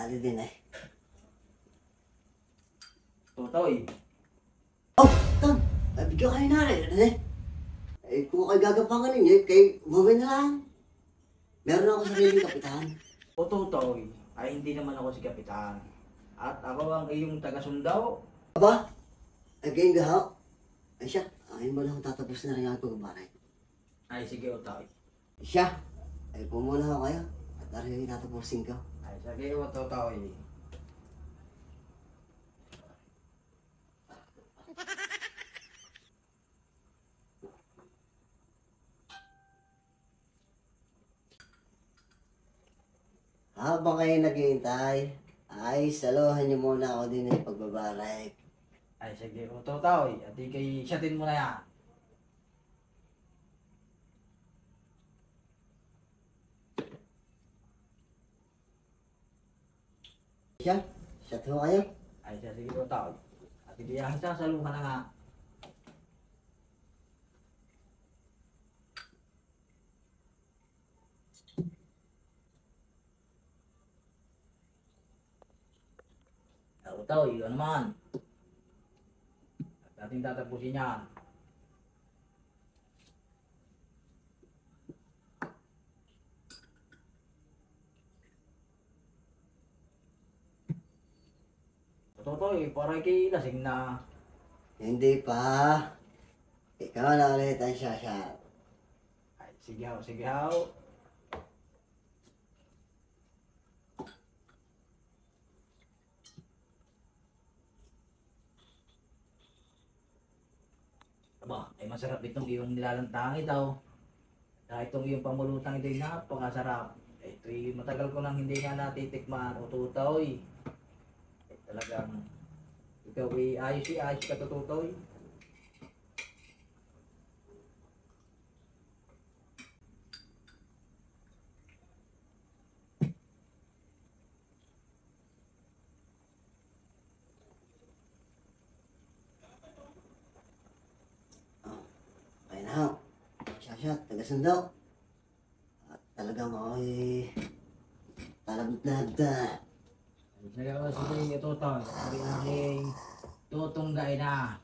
Adi din eh. Tutoy. Oh, Tom! Bigyan kayo na rin eh. Eh, kung kayo gagapangan ninyo, kay umuwi na lang. Meron ako sariling kapitan. O Tutoy, ay hindi naman ako si Kapitan. At ako ang iyong taga-sundaw. Aba, ay kayong gahaw. Ay siya, ayun mo lang tatapos na rin ako kumaray. Ay sige Tutoy. Siya, ay pumuna ako kayo. At arin yung tatapusin ko. Ay sige Tutoy. Habang kayo naghihintay, ay saluhan niyo muna ako din ng pagbabaray. Ay sige Tutoy. At ikay siyatin mo na yan. Siya to kayo. Ay sige Tutoy. At ibiyahan siya, saluhan na nga. Tutoy, ano naman? At ating tatapusin yan. Tutoy, para kay lasing na. Hindi pa. Ikaw na ulit ang sasya. Ay, sige haw, sige haw. Aba, ay masarap itong iyong nilalantangi daw. Dahil itong iyong pamulutang ito'y napakasarap. Ito'y matagal ko nang hindi nga natitikman o Tutoy. Ay, talagang ikaw ay ayos ka Tutoy. Kaya na ho. Sasya, taga-sundo. At talagang ako'y talabnad. Sige ako sige Tutoy. Sabi natin tutunggay na.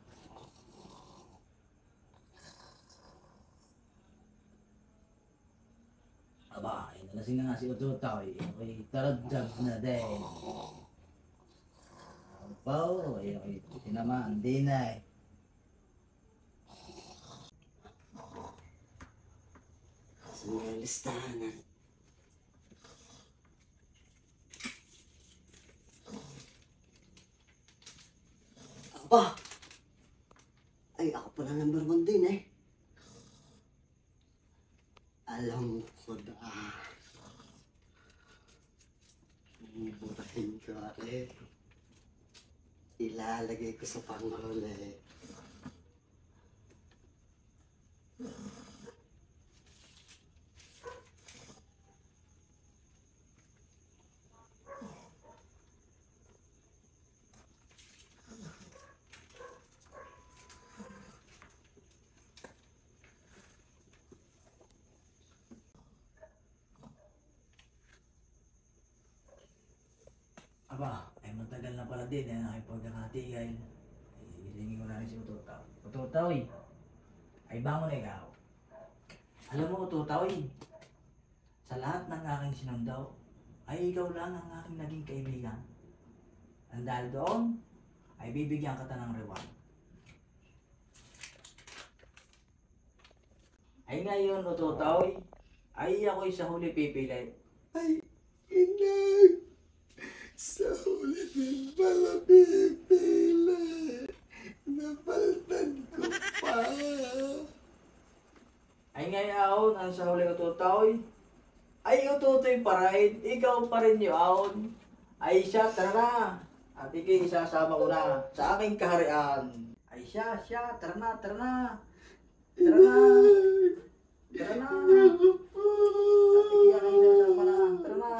Aba, ay nalasing na nga si Tutoy. Ay talagdag na din. Abaw, ay tinamaan din ay. Sa mga listahan. Aba! Ay, ako pala number 1 din eh. Alam ko na. Burahin ko eh. Ilalagay ko sa panghuli. Aba, ay matagal na pala din ang aking pagkakatigay. Ay isingin ko na rin si Utotaw. Utotaw ay bangon na ikaw. Alam mo Utotaw, sa lahat ng aking sinundaw, ay ikaw lang ang aking naging kaibigan. Ang dahil doon, ay bibigyan kita ng reward. Ay ngayon Utotaw, ay ako'y sa huli pipili. Ay, inay! Sa huli din pala pipili. Napaltan ko pa. Ay ngayon, ang sa huli Utotaw, ay Utotoy pa rin, ikaw pa rin yun. Ay siya, tara na. At ikay isasama ko na sa aking kaharian. Ay siya, tara na, tara na. Tara na. Tara na. At ikay isasama na, tara na.